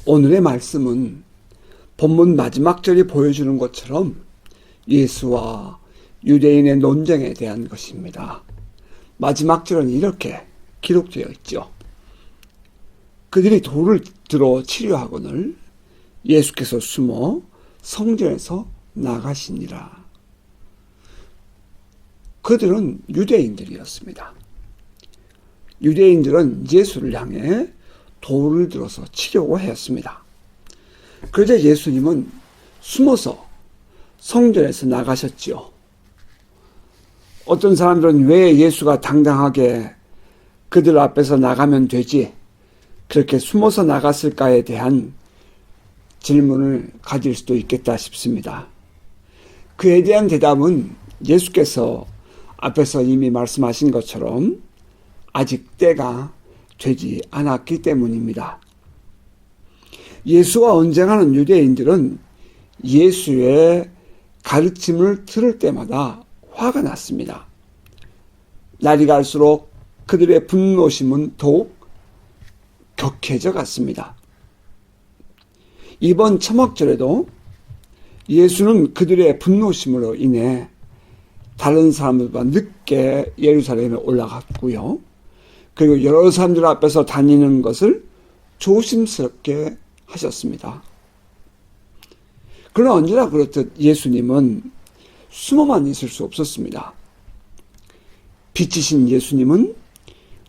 오늘의 말씀은 본문 마지막 절이 보여주는 것처럼 예수와 유대인의 논쟁에 대한 것입니다. 마지막 절은 이렇게 기록되어 있죠. 그들이 돌을 들어 치려하거늘 예수께서 숨어 성전에서 나가시니라. 그들은 유대인들이었습니다. 유대인들은 예수를 향해 돌을 들어서 치려고 했습니다. 그러자 예수님은 숨어서 성전에서 나가셨지요. 어떤 사람들은 왜 예수가 당당하게 그들 앞에서 나가면 되지 그렇게 숨어서 나갔을까에 대한 질문을 가질 수도 있겠다 싶습니다. 그에 대한 대답은 예수께서 앞에서 이미 말씀하신 것처럼 아직 때가 되지 않았기 때문입니다. 예수와 언쟁하는 유대인들은 예수의 가르침을 들을 때마다 화가 났습니다. 날이 갈수록 그들의 분노심은 더욱 격해져 갔습니다. 이번 초막절에도 예수는 그들의 분노심으로 인해 다른 사람들보다 늦게 예루살렘에 올라갔고요. 그리고 여러 사람들 앞에서 다니는 것을 조심스럽게 하셨습니다. 그러나 언제나 그렇듯 예수님은 숨어만 있을 수 없었습니다. 빛이신 예수님은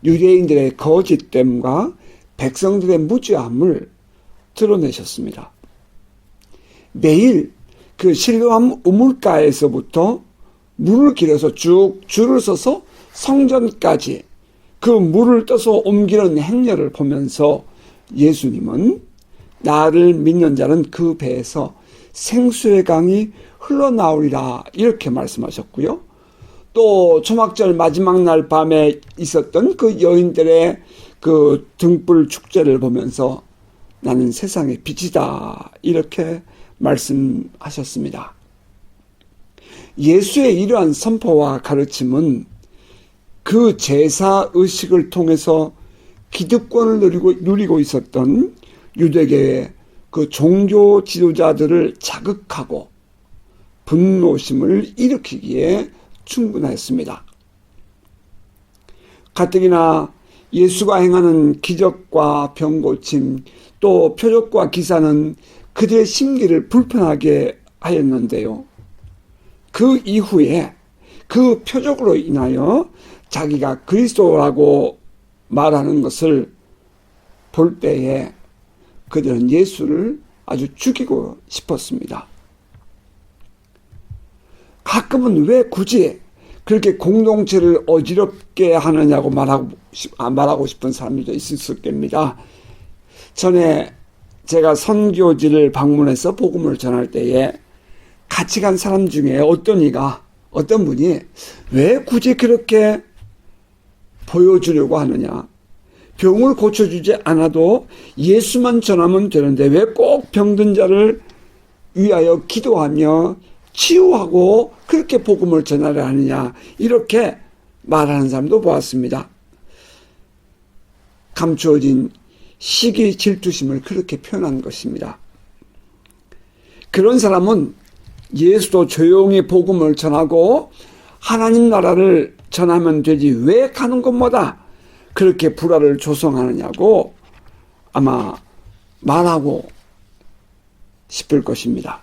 유대인들의 거짓됨과 백성들의 무지함을 드러내셨습니다. 매일 그 실로암 우물가에서부터 물을 길어서 쭉 줄을 서서 성전까지 그 물을 떠서 옮기는 행렬을 보면서 예수님은 나를 믿는 자는 그 배에서 생수의 강이 흘러나오리라 이렇게 말씀하셨고요. 또 초막절 마지막 날 밤에 있었던 그 여인들의 그 등불 축제를 보면서 나는 세상의 빛이다 이렇게 말씀하셨습니다. 예수의 이러한 선포와 가르침은 그 제사 의식을 통해서 기득권을 누리고 있었던 유대계의 그 종교 지도자들을 자극하고 분노심을 일으키기에 충분했습니다. 가뜩이나 예수가 행하는 기적과 병고침 또 표적과 기사는 그들의 심기를 불편하게 하였는데요. 그 이후에 그 표적으로 인하여 자기가 그리스도라고 말하는 것을 볼 때에 그들은 예수를 아주 죽이고 싶었습니다. 가끔은 왜 굳이 그렇게 공동체를 어지럽게 하느냐고 말하고 싶은 사람들도 있을 겁니다. 전에 제가 선교지를 방문해서 복음을 전할 때에 같이 간 사람 중에 어떤 분이 왜 굳이 그렇게 보여주려고 하느냐. 병을 고쳐주지 않아도 예수만 전하면 되는데 왜 꼭 병든 자를 위하여 기도하며 치유하고 그렇게 복음을 전하려 하느냐. 이렇게 말하는 사람도 보았습니다. 감추어진 시기 질투심을 그렇게 표현한 것입니다. 그런 사람은 예수도 조용히 복음을 전하고 하나님 나라를 전하면 되지 왜 가는 곳마다 그렇게 불화를 조성하느냐고 아마 말하고 싶을 것입니다.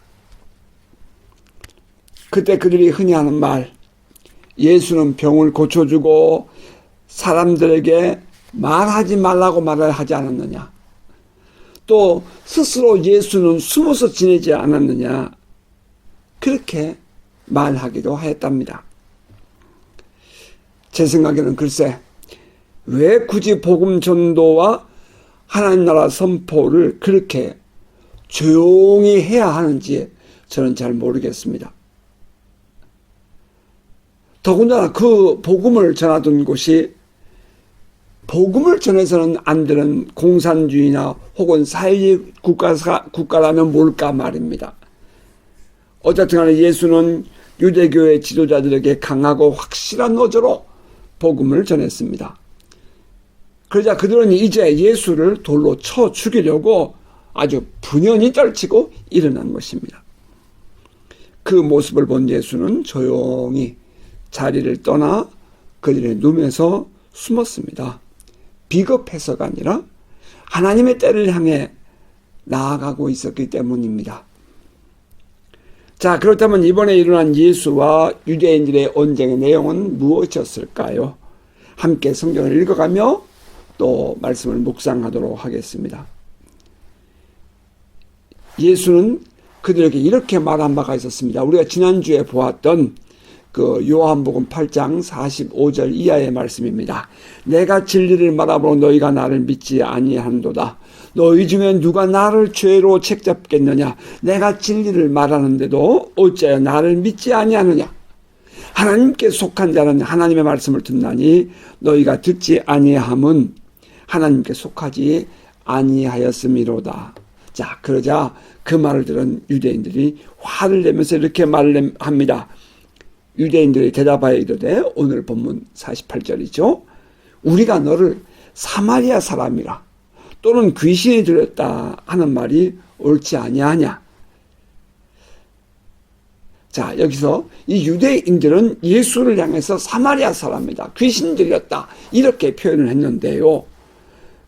그때 그들이 흔히 하는 말, 예수는 병을 고쳐주고 사람들에게 말하지 말라고 말을 하지 않았느냐. 또 스스로 예수는 숨어서 지내지 않았느냐. 그렇게 말하기도 하였답니다. 제 생각에는 글쎄 왜 굳이 복음 전도와 하나님 나라 선포를 그렇게 조용히 해야 하는지 저는 잘 모르겠습니다. 더군다나 그 복음을 전하던 곳이 복음을 전해서는 안 되는 공산주의나 혹은 사회주의 국가라면 뭘까 말입니다. 어쨌든 간에 예수는 유대교의 지도자들에게 강하고 확실한 어조로 복음을 전했습니다. 그러자 그들은 이제 예수를 돌로 쳐 죽이려고 아주 분연히 떨치고 일어난 것입니다. 그 모습을 본 예수는 조용히 자리를 떠나 그들의 눈에서 숨었습니다. 비겁해서가 아니라 하나님의 때를 향해 나아가고 있었기 때문입니다. 자, 그렇다면 이번에 일어난 예수와 유대인들의 언쟁의 내용은 무엇이었을까요? 함께 성경을 읽어가며 또 말씀을 묵상하도록 하겠습니다. 예수는 그들에게 이렇게 말한 바가 있었습니다. 우리가 지난주에 보았던 그 요한복음 8장 45절 이하의 말씀입니다. 내가 진리를 말하므로 너희가 나를 믿지 아니한도다. 너희 중에 누가 나를 죄로 책잡겠느냐? 내가 진리를 말하는데도 어찌하여 나를 믿지 아니하느냐? 하나님께 속한 자는 하나님의 말씀을 듣나니 너희가 듣지 아니함은 하나님께 속하지 아니하였음이로다. 자, 그러자 그 말을 들은 유대인들이 화를 내면서 이렇게 말을 합니다. 유대인들이 대답하여 이르되, 오늘 본문 48절이죠. 우리가 너를 사마리아 사람이라 또는 귀신이 들렸다 하는 말이 옳지 아니하냐. 자, 여기서 이 유대인들은 예수를 향해서 사마리아 사람이다, 귀신 들렸다 이렇게 표현을 했는데요.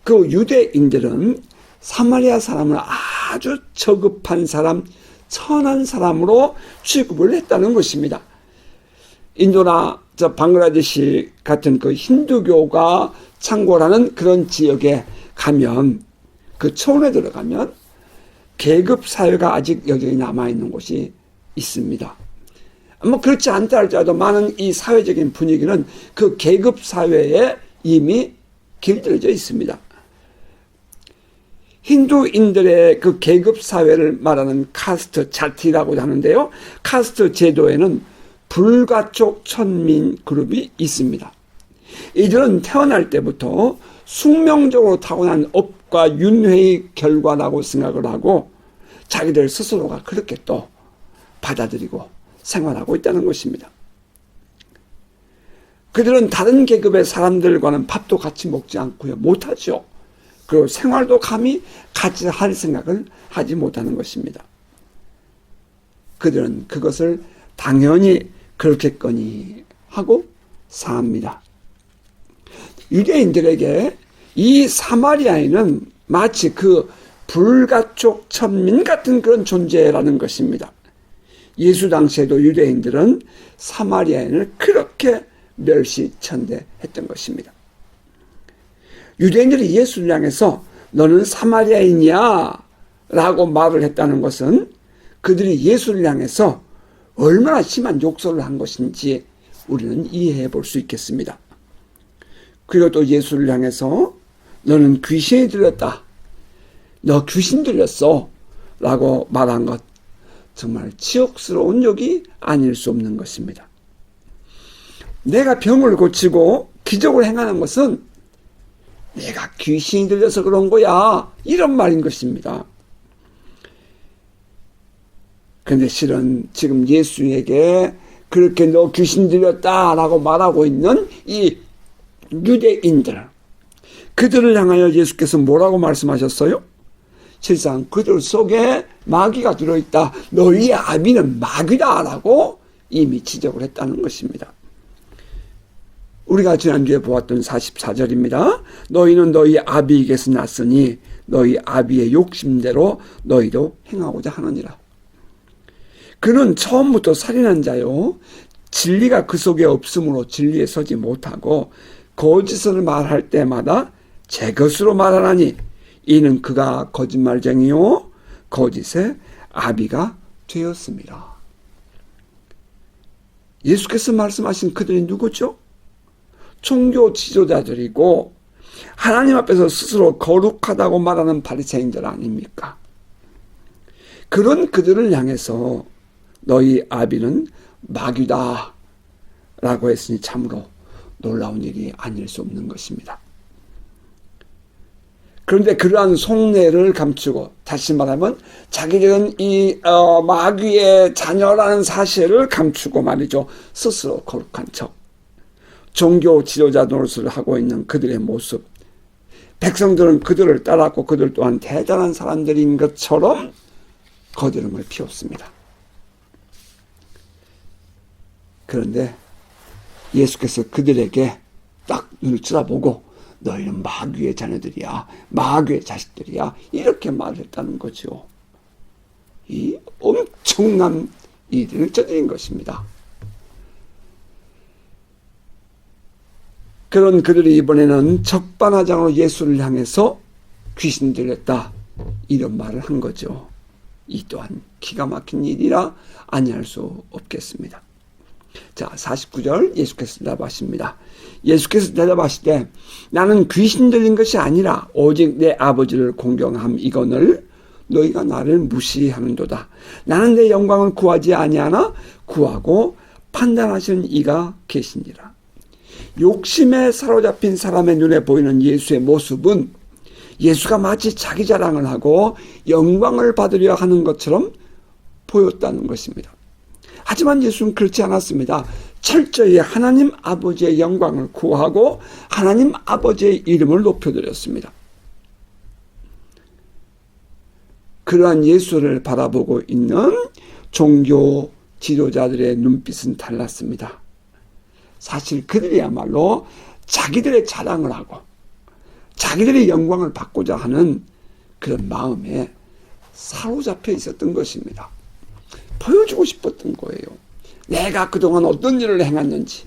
그 유대인들은 사마리아 사람을 아주 저급한 사람, 천한 사람으로 취급을 했다는 것입니다. 인도나 방글라데시 같은 그 힌두교가 창궐하는 그런 지역에 가면, 그 초원에 들어가면 계급 사회가 아직 여전히 남아있는 곳이 있습니다. 뭐 그렇지 않다 할지라도 많은 이 사회적인 분위기는 그 계급 사회에 이미 길들여져 있습니다. 힌두인들의 그 계급 사회를 말하는 카스트 자티라고 하는데요. 카스트 제도에는 불가촉 천민 그룹이 있습니다. 이들은 태어날 때부터 숙명적으로 타고난 업과 윤회의 결과라고 생각을 하고 자기들 스스로가 그렇게 또 받아들이고 생활하고 있다는 것입니다. 그들은 다른 계급의 사람들과는 밥도 같이 먹지 않고요, 못하죠. 그리고 생활도 감히 같이 할 생각을 하지 못하는 것입니다. 그들은 그것을 당연히 그렇겠거니 하고 삽니다. 유대인들에게 이 사마리아인은 마치 그 불가촉 천민 같은 그런 존재라는 것입니다. 예수 당시에도 유대인들은 사마리아인을 그렇게 멸시천대했던 것입니다. 유대인들이 예수를 향해서 너는 사마리아인이야 라고 말을 했다는 것은 그들이 예수를 향해서 얼마나 심한 욕설을 한 것인지 우리는 이해해 볼 수 있겠습니다. 그리고 또 예수를 향해서 너는 귀신이 들렸다, 너 귀신 들렸어 라고 말한 것, 정말 치욕스러운 욕이 아닐 수 없는 것입니다. 내가 병을 고치고 기적을 행하는 것은 내가 귀신이 들려서 그런 거야, 이런 말인 것입니다. 그런데 실은 지금 예수에게 그렇게 너 귀신 들렸다라고 말하고 있는 이 유대인들, 그들을 향하여 예수께서 뭐라고 말씀하셨어요? 실상 그들 속에 마귀가 들어있다, 너희의 아비는 마귀다라고 이미 지적을 했다는 것입니다. 우리가 지난주에 보았던 44절입니다. 너희는 너희 아비에게서 났으니 너희 아비의 욕심대로 너희도 행하고자 하느니라. 그는 처음부터 살인한 자요, 진리가 그 속에 없으므로 진리에 서지 못하고 거짓을 말할 때마다 제 것으로 말하나니 이는 그가 거짓말쟁이요 거짓의 아비가 되었습니다. 예수께서 말씀하신 그들이 누구죠? 종교 지도자들이고 하나님 앞에서 스스로 거룩하다고 말하는 바리새인들 아닙니까? 그런 그들을 향해서 너희 아비는 마귀다 라고 했으니 참으로 놀라운 일이 아닐 수 없는 것입니다. 그런데 그러한 속내를 감추고, 다시 말하면 자기들은 이 마귀의 자녀라는 사실을 감추고 말이죠, 스스로 거룩한 척, 종교 지도자 노릇을 하고 있는 그들의 모습, 백성들은 그들을 따랐고 그들 또한 대단한 사람들인 것처럼 거드름을 피웠습니다. 그런데 예수께서 그들에게 딱 눈을 쳐다보고 너희는 마귀의 자녀들이야, 마귀의 자식들이야, 이렇게 말을 했다는 거죠. 이 엄청난 일을 저지른 것입니다. 그런 그들이 이번에는 적반하장으로 예수를 향해서 귀신 들렸다, 이런 말을 한 거죠. 이 또한 기가 막힌 일이라 아니할 수 없겠습니다. 자, 49절 예수께서 대답하십니다. 예수께서 대답하시되 나는 귀신 들린 것이 아니라 오직 내 아버지를 공경함 이거늘 너희가 나를 무시하는도다. 나는 내 영광을 구하지 아니하나 구하고 판단하시는 이가 계시니라. 욕심에 사로잡힌 사람의 눈에 보이는 예수의 모습은 예수가 마치 자기 자랑을 하고 영광을 받으려 하는 것처럼 보였다는 것입니다. 하지만 예수는 그렇지 않았습니다. 철저히 하나님 아버지의 영광을 구하고 하나님 아버지의 이름을 높여드렸습니다. 그러한 예수를 바라보고 있는 종교 지도자들의 눈빛은 달랐습니다. 사실 그들이야말로 자기들의 자랑을 하고 자기들의 영광을 받고자 하는 그런 마음에 사로잡혀 있었던 것입니다. 보여주고 싶었던 거예요. 내가 그동안 어떤 일을 행했는지.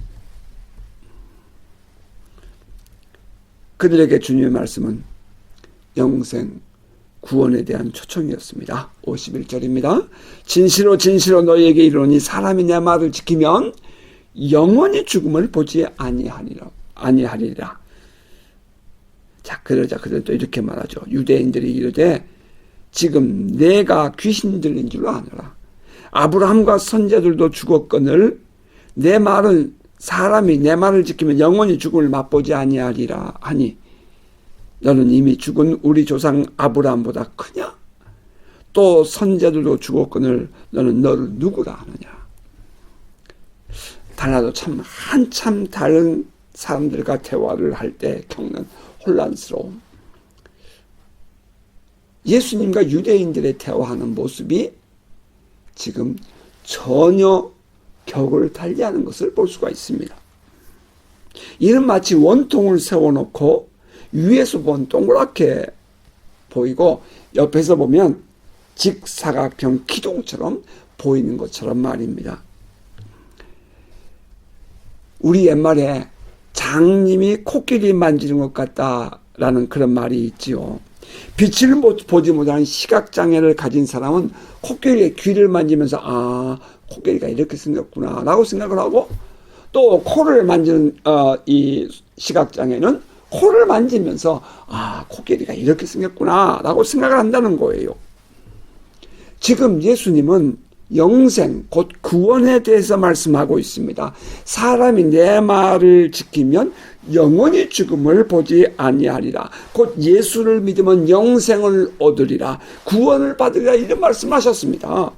그들에게 주님의 말씀은 영생, 구원에 대한 초청이었습니다. 51절입니다. 진실로 진실로 너희에게 이르노니 사람이 내 말을 지키면 영원히 죽음을 보지 아니하리라. 자, 그러자 그들 또 이렇게 말하죠. 유대인들이 이르되 지금 내가 귀신 들린 줄로 아노라. 아브라함과 선자들도 죽었거늘 내 말은 사람이 내 말을 지키면 영원히 죽음을 맛보지 아니하리라 하니 너는 이미 죽은 우리 조상 아브라함보다 크냐? 또 선자들도 죽었거늘 너는 너를 누구라 하느냐? 달라도 참 한참 다른 사람들과 대화를 할 때 겪는 혼란스러움. 예수님과 유대인들의 대화하는 모습이 지금 전혀 격을 달리하는 것을 볼 수가 있습니다. 이는 마치 원통을 세워놓고 위에서 보면 동그랗게 보이고 옆에서 보면 직사각형 기둥처럼 보이는 것처럼 말입니다. 우리 옛말에 장님이 코끼리 만지는 것 같다라는 그런 말이 있지요. 빛을 보지 못하는 시각장애를 가진 사람은 코끼리의 귀를 만지면서 아, 코끼리가 이렇게 생겼구나 라고 생각을 하고, 또 코를 만지는 이 시각장애는 코를 만지면서 아, 코끼리가 이렇게 생겼구나 라고 생각을 한다는 거예요. 지금 예수님은 영생, 곧 구원에 대해서 말씀하고 있습니다. 사람이 내 말을 지키면 영원히 죽음을 보지 아니하리라. 곧 예수를 믿으면 영생을 얻으리라. 구원을 받으리라. 이런 말씀하셨습니다.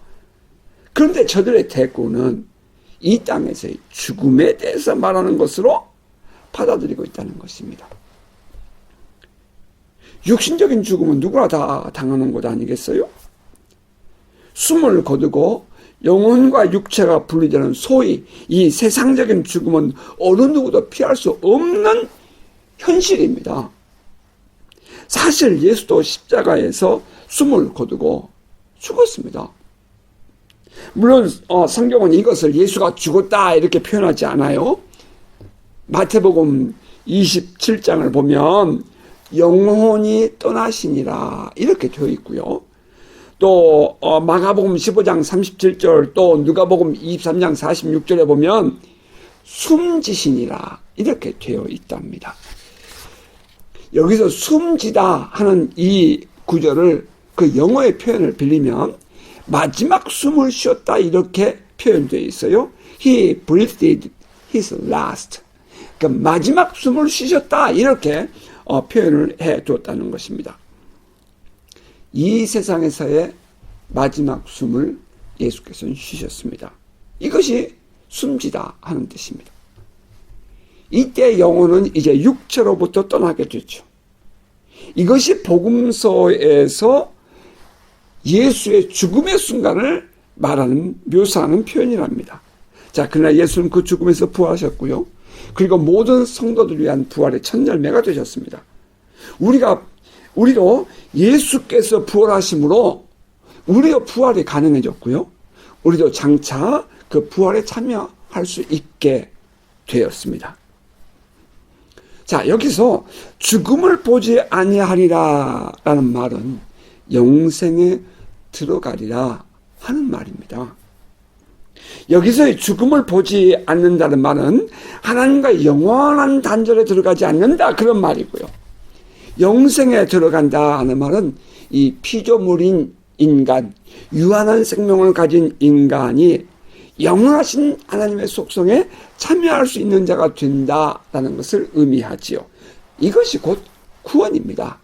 그런데 저들의 대꾸는 이 땅에서의 죽음에 대해서 말하는 것으로 받아들이고 있다는 것입니다. 육신적인 죽음은 누구나 다 당하는 것 아니겠어요? 숨을 거두고 영혼과 육체가 분리되는 소위 이 세상적인 죽음은 어느 누구도 피할 수 없는 현실입니다. 사실 예수도 십자가에서 숨을 거두고 죽었습니다. 물론 성경은 이것을 예수가 죽었다 이렇게 표현하지 않아요. 마태복음 27장을 보면 영혼이 떠나시니라 이렇게 되어 있고요. 또 마가복음 15장 37절, 또 누가복음 23장 46절에 보면 숨지시니라 이렇게 되어 있답니다. 여기서 숨지다 하는 이 구절을 그 영어의 표현을 빌리면 마지막 숨을 쉬었다 이렇게 표현되어 있어요. He breathed his last. 그러니까 마지막 숨을 쉬셨다 이렇게 표현을 해 두었다는 것입니다. 이 세상에서의 마지막 숨을 예수께서는 쉬셨습니다. 이것이 숨지다 하는 뜻입니다. 이때 영혼은 이제 육체로부터 떠나게 되죠. 이것이 복음서에서 예수의 죽음의 순간을 묘사하는 표현이랍니다. 자, 그러나 예수는 그 죽음에서 부활하셨고요. 그리고 모든 성도들을 위한 부활의 첫 열매가 되셨습니다. 우리도 예수께서 부활하심으로 우리의 부활이 가능해졌고요. 우리도 장차 그 부활에 참여할 수 있게 되었습니다. 자, 여기서 죽음을 보지 아니하리라 라는 말은 영생에 들어가리라 하는 말입니다. 여기서의 죽음을 보지 않는다는 말은 하나님과 영원한 단절에 들어가지 않는다 그런 말이고요. 영생에 들어간다 하는 말은 이 피조물인 인간, 유한한 생명을 가진 인간이 영원하신 하나님의 속성에 참여할 수 있는 자가 된다라는 것을 의미하지요. 이것이 곧 구원입니다.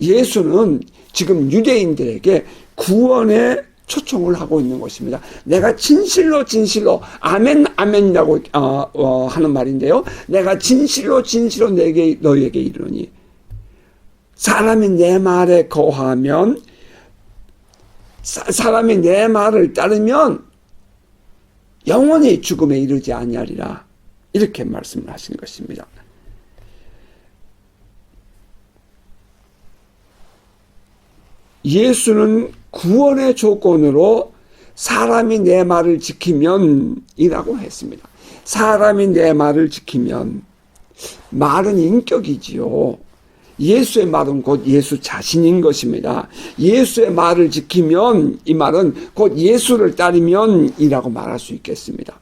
예수는 지금 유대인들에게 구원에 초청을 하고 있는 것입니다. 내가 진실로 아멘 아멘이라고 하는 말인데요. 내가 진실로 너희에게 이르노니 사람이 내 말에 거하면 사람이 내 말을 따르면 영원히 죽음에 이르지 아니하리라. 이렇게 말씀을 하신 것입니다. 예수는 구원의 조건으로 사람이 내 말을 지키면 이라고 했습니다. 사람이 내 말을 지키면, 말은 인격이지요. 예수의 말은 곧 예수 자신인 것입니다. 예수의 말을 지키면, 이 말은 곧 예수를 따르면 이라고 말할 수 있겠습니다.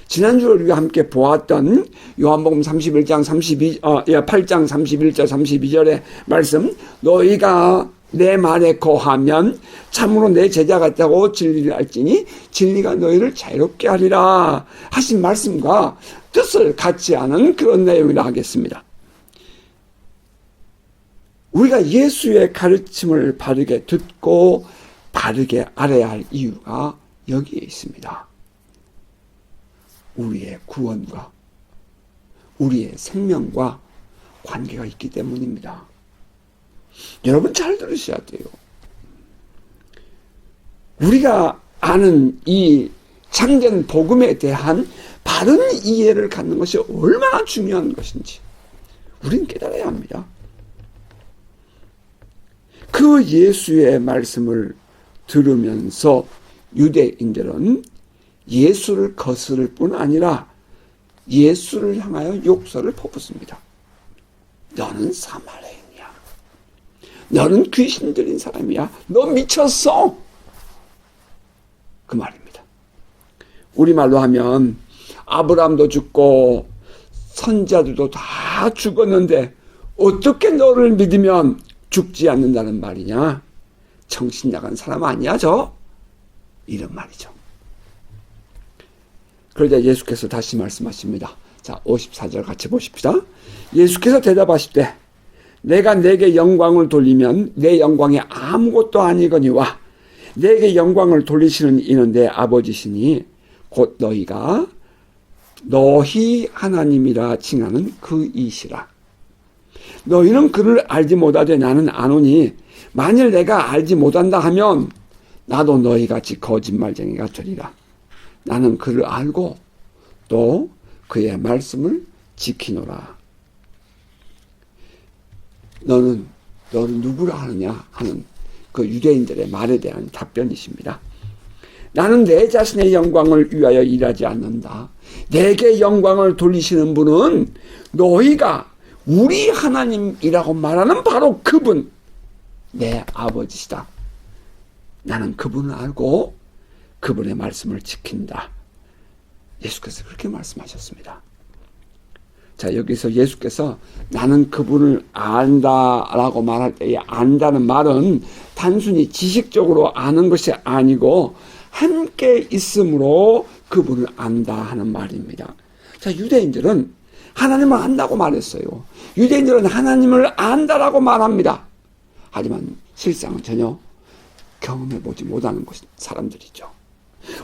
지난주에 우리가 함께 보았던 요한복음 8장 31절 32절의 말씀, 너희가 내 말에 거하면 참으로 내 제자 같다고 진리를 알지니 진리가 너희를 자유롭게 하리라 하신 말씀과 뜻을 같지 않은 그런 내용이라 하겠습니다. 우리가 예수의 가르침을 바르게 듣고 바르게 알아야 할 이유가 여기에 있습니다. 우리의 구원과 우리의 생명과 관계가 있기 때문입니다. 여러분 잘 들으셔야 돼요. 우리가 아는 이 참된 복음에 대한 바른 이해를 갖는 것이 얼마나 중요한 것인지 우리는 깨달아야 합니다. 그 예수의 말씀을 들으면서 유대인들은 예수를 거스를 뿐 아니라 예수를 향하여 욕설을 퍼붓습니다. 너는 사마리아인이야. 너는 귀신 들린 사람이야. 너 미쳤어. 그 말입니다. 우리말로 하면 아브라함도 죽고 선자들도 다 죽었는데 어떻게 너를 믿으면 죽지 않는다는 말이냐? 정신 나간 사람 아니야 저? 이런 말이죠. 그러자 예수께서 다시 말씀하십니다. 자, 54절 같이 보십시다. 예수께서 대답하시되 내가 내게 영광을 돌리면 내 영광이 아무것도 아니거니와 내게 영광을 돌리시는 이는 내 아버지시니 곧 너희가 너희 하나님이라 칭하는 그 이시라. 너희는 그를 알지 못하되 나는 아노니 만일 내가 알지 못한다 하면 나도 너희같이 거짓말쟁이가 되리라. 나는 그를 알고 또 그의 말씀을 지키노라. 너는 누구라 하느냐 하는 그 유대인들의 말에 대한 답변이십니다. 나는 내 자신의 영광을 위하여 일하지 않는다. 내게 영광을 돌리시는 분은 너희가 우리 하나님이라고 말하는 바로 그분, 내 아버지시다. 나는 그분을 알고 그분의 말씀을 지킨다. 예수께서 그렇게 말씀하셨습니다. 자, 여기서 예수께서 나는 그분을 안다라고 말할 때 안다는 말은 단순히 지식적으로 아는 것이 아니고 함께 있음으로 그분을 안다 하는 말입니다. 자, 유대인들은 하나님을 안다고 말했어요. 유대인들은 하나님을 안다라고 말합니다. 하지만 실상은 전혀 경험해보지 못하는 사람들이죠.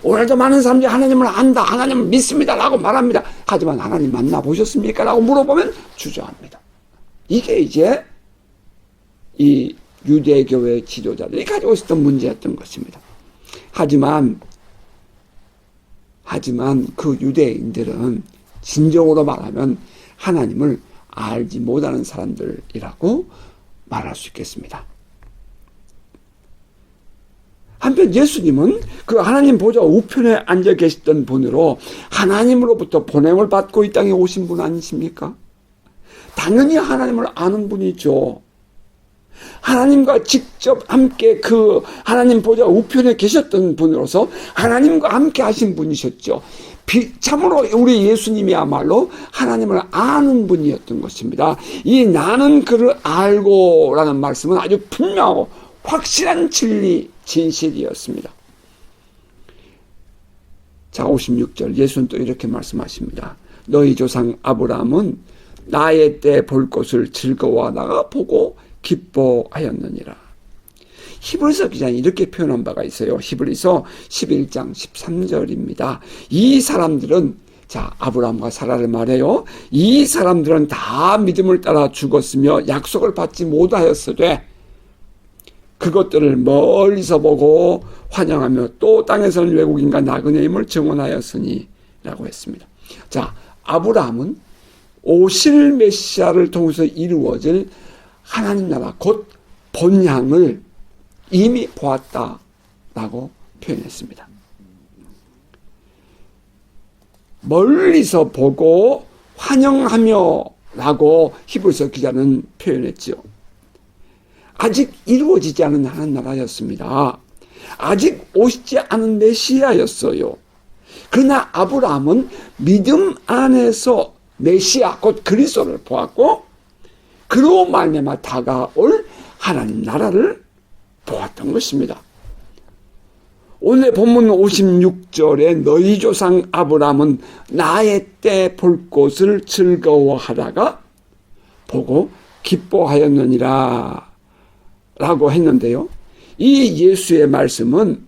오늘도 많은 사람들이 하나님을 안다, 하나님을 믿습니다 라고 말합니다. 하지만 하나님 만나보셨습니까? 라고 물어보면 주저합니다. 이게 이제 이 유대교회 지도자들이 가지고 있었던 문제였던 것입니다. 하지만 그 유대인들은 진정으로 말하면 하나님을 알지 못하는 사람들이라고 말할 수 있겠습니다. 한편 예수님은 그 하나님 보좌 우편에 앉아 계시던 분으로 하나님으로부터 보냄을 받고 이 땅에 오신 분 아니십니까? 당연히 하나님을 아는 분이죠. 하나님과 직접 함께 그 하나님 보좌 우편에 계셨던 분으로서 하나님과 함께 하신 분이셨죠. 참으로 우리 예수님이야말로 하나님을 아는 분이었던 것입니다. 이 나는 그를 알고 라는 말씀은 아주 분명하고 확실한 진리, 진실이었습니다. 자, 56절 예수는 또 이렇게 말씀하십니다. 너희 조상 아브라함은 나의 때 볼 것을 즐거워하다가 보고 기뻐하였느니라. 히브리서 기자는 이렇게 표현한 바가 있어요. 히브리서 11장 13절입니다. 이 사람들은, 자, 아브라함과 사라를 말해요. 이 사람들은 다 믿음을 따라 죽었으며 약속을 받지 못하였으되 그것들을 멀리서 보고 환영하며 또 땅에서는 외국인과 나그네임을 증언하였으니 라고 했습니다. 자, 아브라함은 오실 메시아를 통해서 이루어질 하나님 나라 곧 본향을 이미 보았다라고 표현했습니다. 멀리서 보고 환영하며 라고 히브리서 기자는 표현했죠. 아직 이루어지지 않은 하나님 나라였습니다. 아직 오시지 않은 메시아였어요. 그러나 아브라함은 믿음 안에서 메시아 곧 그리스도를 보았고 그로 말미암아 다가올 하나님 나라를 보았던 것입니다. 오늘 본문 56절에 너희 조상 아브라함은 나의 때 볼 것을 즐거워하다가 보고 기뻐하였느니라 라고 했는데요. 이 예수의 말씀은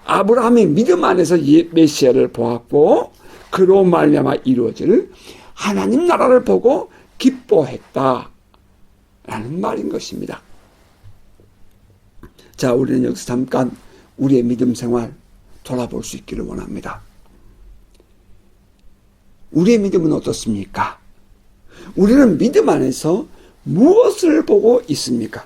아브라함이 믿음 안에서 메시아를 보았고 그로 말미암아 이루어질 하나님 나라를 보고 기뻐했다 라는 말인 것입니다. 자, 우리는 여기서 잠깐 우리의 믿음 생활 돌아볼 수 있기를 원합니다. 우리의 믿음은 어떻습니까? 우리는 믿음 안에서 무엇을 보고 있습니까?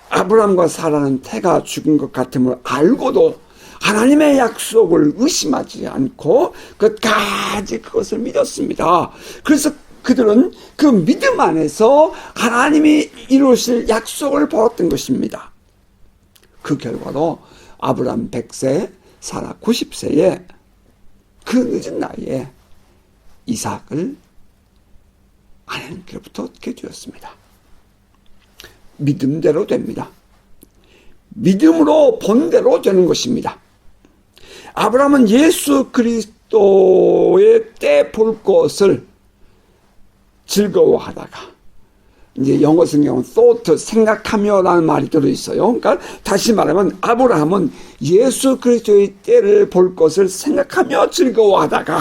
아브라함과 사라는 태가 죽은 것 같음을 알고도 하나님의 약속을 의심하지 않고 끝까지 그것을 믿었습니다. 그래서 그들은 그 믿음 안에서 하나님이 이루실 약속을 보았던 것입니다. 그 결과로 아브라함 100세, 사라 90세에 그 늦은 나이에 이삭을 하나님께로부터 얻게 되었습니다. 믿음대로 됩니다. 믿음으로 본대로 되는 것입니다. 아브라함은 예수 그리스도의 때 볼 것을 즐거워하다가, 이제 영어 성경은 thought, 생각하며 라는 말이 들어있어요. 그러니까 다시 말하면 아브라함은 예수 그리스도의 때를 볼 것을 생각하며 즐거워하다가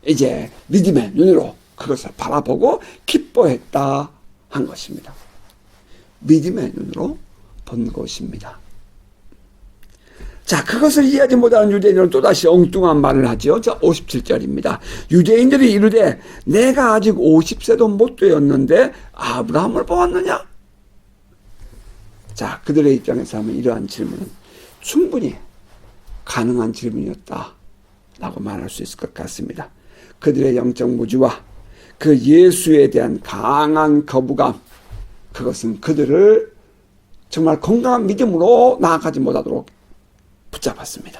이제 믿음의 눈으로 그것을 바라보고 기뻐했다 한 것입니다. 믿음의 눈으로 본 것입니다. 자, 그것을 이해하지 못하는 유대인들은 또다시 엉뚱한 말을 하죠. 자, 57절입니다. 유대인들이 이르되 내가 아직 50세도 못 되었는데 아브라함을 보았느냐? 자, 그들의 입장에서 하면 이러한 질문은 충분히 가능한 질문이었다 라고 말할 수 있을 것 같습니다. 그들의 영적 무지와 그 예수에 대한 강한 거부감, 그것은 그들을 정말 건강한 믿음으로 나아가지 못하도록 붙잡았습니다.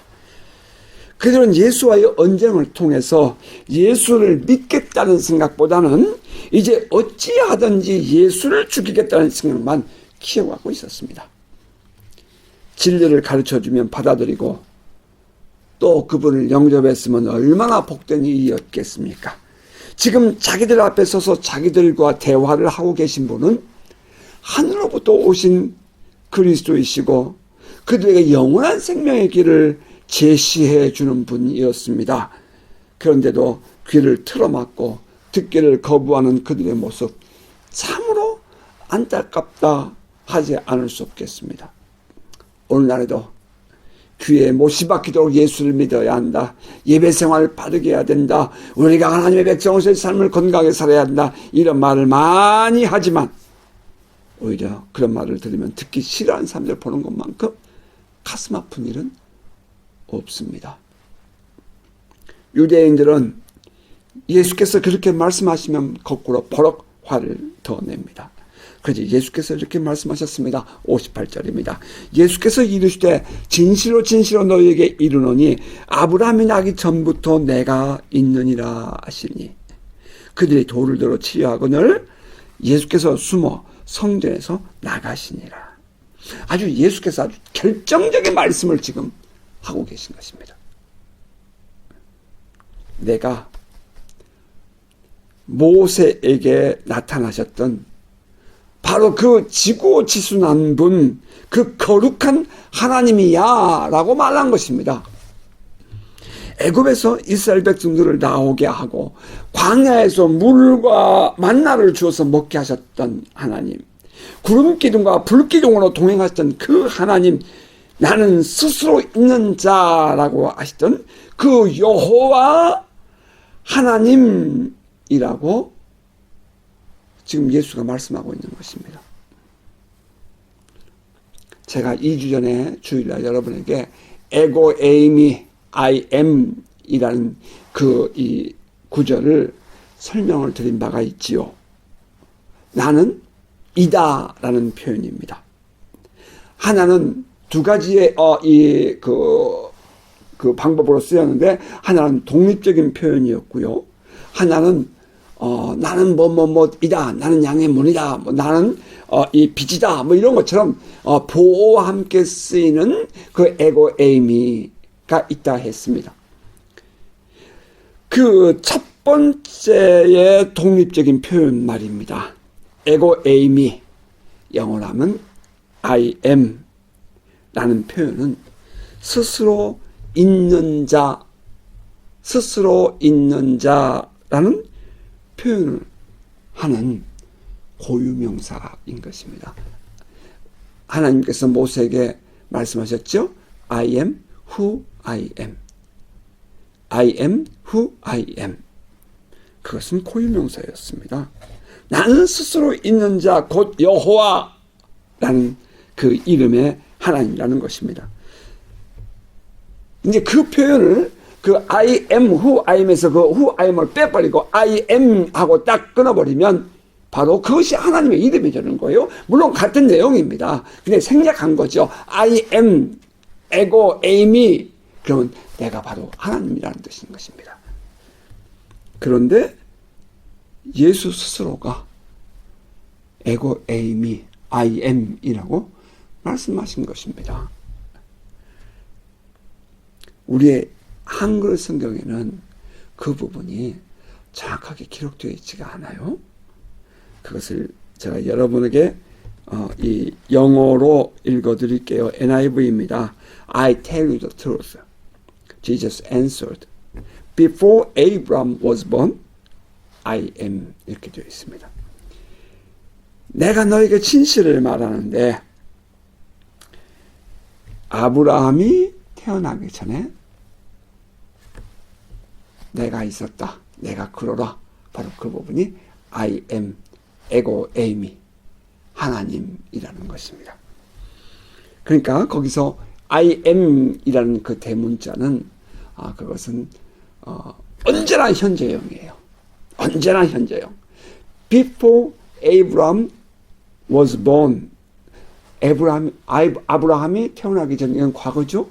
그들은 예수와의 언쟁을 통해서 예수를 믿겠다는 생각보다는 이제 어찌하든지 예수를 죽이겠다는 생각만 키워가고 있었습니다. 진리를 가르쳐주면 받아들이고 또 그분을 영접했으면 얼마나 복된 일이었겠습니까? 지금 자기들 앞에 서서 자기들과 대화를 하고 계신 분은 하늘로부터 오신 그리스도이시고 그들에게 영원한 생명의 길을 제시해 주는 분이었습니다. 그런데도 귀를 틀어막고 듣기를 거부하는 그들의 모습, 참으로 안타깝다 하지 않을 수 없겠습니다. 오늘날에도 귀에 못이 박히도록 예수를 믿어야 한다. 예배 생활을 바르게 해야 된다. 우리가 하나님의 백성으로서의 삶을 건강하게 살아야 한다. 이런 말을 많이 하지만 오히려 그런 말을 들으면 듣기 싫어하는 사람들 보는 것만큼 가슴 아픈 일은 없습니다. 유대인들은 예수께서 그렇게 말씀하시면 거꾸로 버럭 화를 더 냅니다. 그래서 예수께서 이렇게 말씀하셨습니다. 58절입니다. 예수께서 이르시되 진실로 진실로 너희에게 이르노니 아브라함이 나기 전부터 내가 있느니라 하시니 그들이 돌을 들어 치려하거늘 예수께서 숨어 성전에서 나가시니라. 아주 예수께서 아주 결정적인 말씀을 지금 하고 계신 것입니다. 내가 모세에게 나타나셨던 바로 그 지고지순한 분, 그 거룩한 하나님이야 라고 말한 것입니다. 애굽에서 이스라엘 백성들을 나오게 하고 광야에서 물과 만나를 주어서 먹게 하셨던 하나님, 구름 기둥과 불 기둥으로 동행하셨던 그 하나님, 나는 스스로 있는 자라고 하시던 그 여호와 하나님이라고 지금 예수가 말씀하고 있는 것입니다. 제가 2주 전에 주일날 여러분에게 에고 에이미 I am 이라는 이 구절을 설명을 드린 바가 있지요. 나는 이다 라는 표현입니다. 하나는 두 가지의 그 방법으로 쓰였는데 하나는 독립적인 표현이었고요. 하나는 나는 이다. 나는 양의 문이다. 나는 이 빛이다. 이런 것처럼 보호와 함께 쓰이는 그 에고 에이미가 있다 했습니다. 그 첫 번째의 독립적인 표현 말입니다. 에고 에이미, 영어로 하면 I am 라는 표현은 스스로 있는 자, 스스로 있는 자라는 표현을 하는 고유명사인 것입니다. 하나님께서 모세에게 말씀하셨죠? I am who I am. I am who I am. 그것은 고유명사였습니다. 나는 스스로 있는 자, 곧 여호와라는 그 이름의 하나님이라는 것입니다. 이제 그 표현을 그 I am who I am에서 그 who I am을 빼버리고 I am 하고 딱 끊어버리면 바로 그것이 하나님의 이름이 되는 거예요. 물론 같은 내용입니다. 근데 생략한 거죠. I am, 에고, 에이미. 그러면 내가 바로 하나님이라는 뜻인 것입니다. 그런데 예수 스스로가 에고, 에이미, I am 이라고 말씀하신 것입니다. 우리의 한글 성경에는 그 부분이 정확하게 기록되어 있지가 않아요. 그것을 제가 여러분에게 이 영어로 읽어드릴게요. NIV입니다. I tell you the truth. Jesus answered. Before Abraham was born, I am. 이렇게 되어 있습니다. 내가 너에게 진실을 말하는데 아브라함이 태어나기 전에 내가 있었다. 내가 그러라. 바로 그 부분이 I am, 에고, 에이미, 하나님이라는 것입니다. 그러니까 거기서 I am 이라는 그 대문자는 그것은 언제나 현재형이에요. 언제나 현재형. Before Abraham was born. 아브라함이 태어나기 전에 이건 과거죠.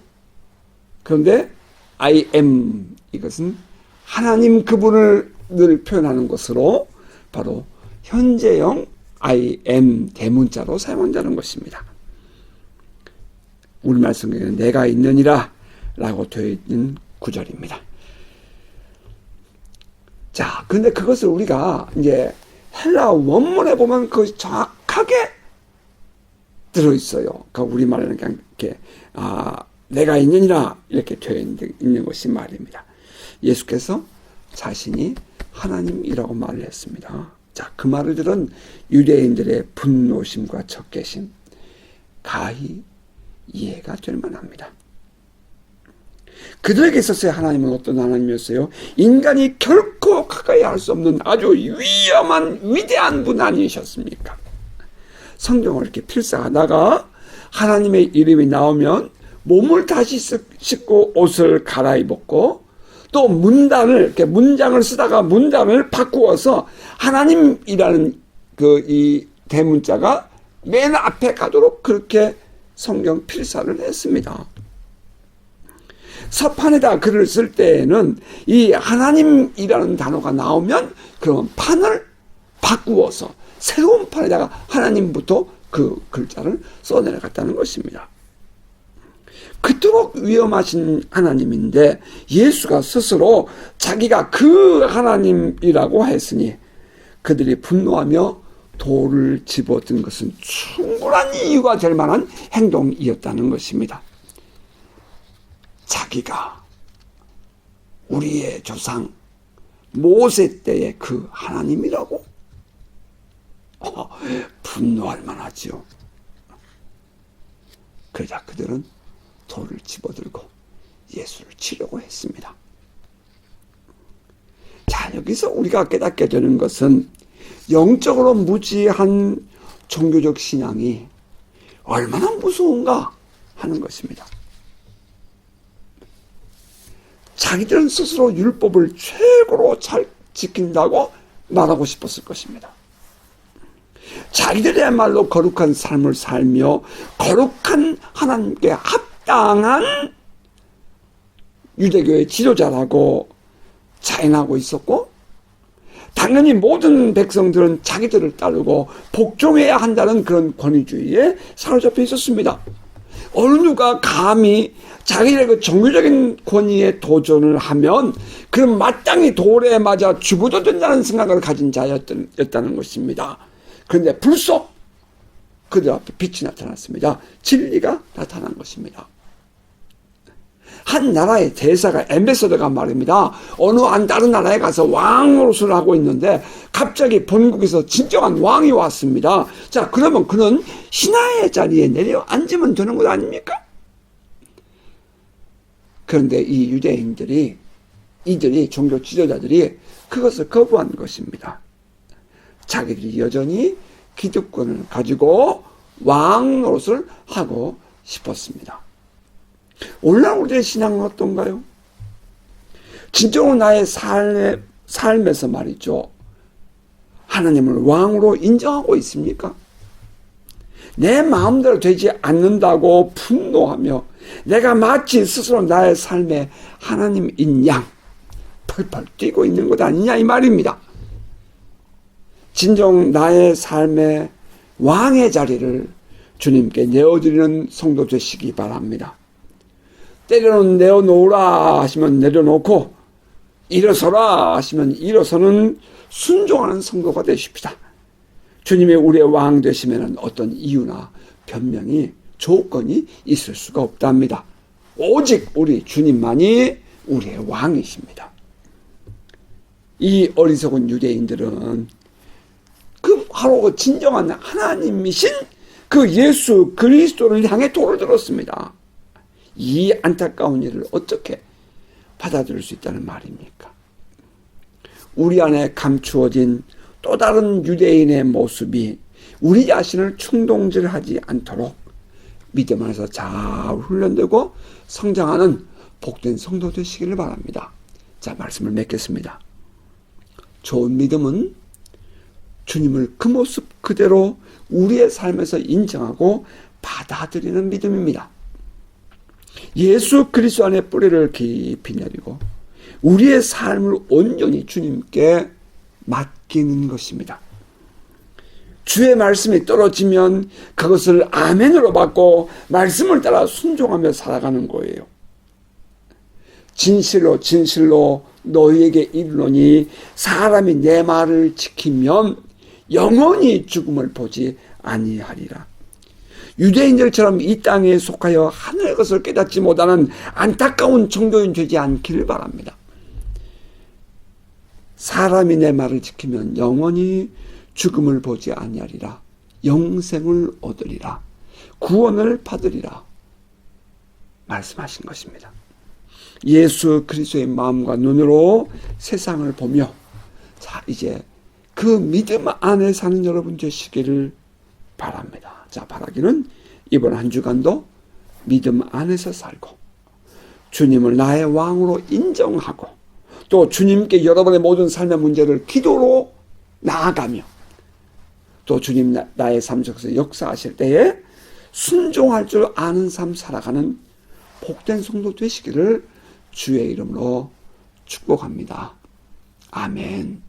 그런데 I am 이것은 하나님 그분을 늘 표현하는 것으로 바로 현재형 I am 대문자로 사용한다는 것입니다. 우리말 성경에는 내가 있느니라 라고 되어 있는 구절입니다. 자, 근데 그것을 우리가 이제 헬라 원문에 보면 그 정확하게 들어있어요. 그러니까 우리말에는 그냥 이렇게 내가 있느니라 이렇게 되어 있는 것이 말입니다. 예수께서 자신이 하나님이라고 말을 했습니다. 자, 그 말을 들은 유대인들의 분노심과 적개심 가히 이해가 될 만합니다. 그들에게 있어서의 하나님은 어떤 하나님이었어요? 인간이 결코 가까이 할 수 없는 아주 위험한 위대한 분 아니셨습니까? 성경을 이렇게 필사하다가 하나님의 이름이 나오면 몸을 다시 씻고 옷을 갈아입었고, 또 문장을 쓰다가 문단을 바꾸어서 하나님이라는 이 대문자가 맨 앞에 가도록 그렇게 성경 필사를 했습니다. 서판에다 글을 쓸 때에는 이 하나님이라는 단어가 나오면 그러면 판을 바꾸어서 새로운 판에다가 하나님부터 그 글자를 써내려갔다는 것입니다. 그토록 위험하신 하나님인데 예수가 스스로 자기가 그 하나님이라고 했으니 그들이 분노하며 돌을 집어든 것은 충분한 이유가 될 만한 행동이었다는 것입니다. 자기가 우리의 조상 모세 때의 그 하나님이라고 분노할 만하지요. 그러자 그들은 돌을 집어들고 예수를 치려고 했습니다. 자, 여기서 우리가 깨닫게 되는 것은 영적으로 무지한 종교적 신앙이 얼마나 무서운가 하는 것입니다. 자기들은 스스로 율법을 최고로 잘 지킨다고 말하고 싶었을 것입니다. 자기들이야말로 거룩한 삶을 살며 거룩한 하나님께 합당한 유대교의 지도자라고 자인하고 있었고, 당연히 모든 백성들은 자기들을 따르고 복종해야 한다는 그런 권위주의에 사로잡혀 있었습니다. 어느 누가 감히 자기의 그 종교적인 권위에 도전을 하면 그럼 마땅히 돌에 맞아 죽어도 된다는 생각을 가진 자였다는 것입니다. 그런데 불속 그들 앞에 빛이 나타났습니다. 진리가 나타난 것입니다. 한 나라의 대사가 앰베서더가 말입니다. 어느 다른 나라에 가서 왕 노릇을 하고 있는데 갑자기 본국에서 진정한 왕이 왔습니다. 자, 그러면 그는 신하의 자리에 내려 앉으면 되는 것 아닙니까? 그런데 이 유대인들이, 이들이 종교 지도자들이 그것을 거부한 것입니다. 자기들이 여전히 기득권을 가지고 왕 노릇을 하고 싶었습니다. 오늘날 우리의 신앙은 어떤가요? 진정으로 나의 삶에서 말이죠, 하나님을 왕으로 인정하고 있습니까? 내 마음대로 되지 않는다고 분노하며 내가 마치 스스로 나의 삶에 하나님인 양 펄펄 뛰고 있는 것 아니냐 이 말입니다. 진정 나의 삶의 왕의 자리를 주님께 내어드리는 성도 되시기 바랍니다. 때로는 내어놓으라 하시면 내려놓고 일어서라 하시면 일어서는 순종하는 성도가 되십시다. 주님이 우리의 왕 되시면 어떤 이유나 변명이 조건이 있을 수가 없답니다. 오직 우리 주님만이 우리의 왕이십니다. 이 어리석은 유대인들은 바로 진정한 하나님이신 그 예수 그리스도를 향해 돌을 들었습니다. 이 안타까운 일을 어떻게 받아들일 수 있다는 말입니까? 우리 안에 감추어진 또 다른 유대인의 모습이 우리 자신을 충동질하지 않도록 믿음 안에서 잘 훈련되고 성장하는 복된 성도 되시기를 바랍니다. 자, 말씀을 맺겠습니다. 좋은 믿음은 주님을 그 모습 그대로 우리의 삶에서 인정하고 받아들이는 믿음입니다. 예수 그리스도 안에 뿌리를 깊이 내리고 우리의 삶을 온전히 주님께 맡기는 것입니다. 주의 말씀이 떨어지면 그것을 아멘으로 받고 말씀을 따라 순종하며 살아가는 거예요. 진실로 진실로 너희에게 이르노니 사람이 내 말을 지키면 영원히 죽음을 보지 아니하리라. 유대인들처럼 이 땅에 속하여 하늘의 것을 깨닫지 못하는 안타까운 종교인 되지 않기를 바랍니다. 사람이 내 말을 지키면 영원히 죽음을 보지 아니하리라. 영생을 얻으리라. 구원을 받으리라. 말씀하신 것입니다. 예수 그리스도의 마음과 눈으로 세상을 보며, 자, 이제 그 믿음 안에 사는 여러분 되시기를 바랍니다. 자, 바라기는 이번 한 주간도 믿음 안에서 살고, 주님을 나의 왕으로 인정하고, 또 주님께 여러분의 모든 삶의 문제를 기도로 나아가며, 또 주님 나의 삶 속에서 역사하실 때에 순종할 줄 아는 삶 살아가는 복된 성도 되시기를 주의 이름으로 축복합니다. 아멘.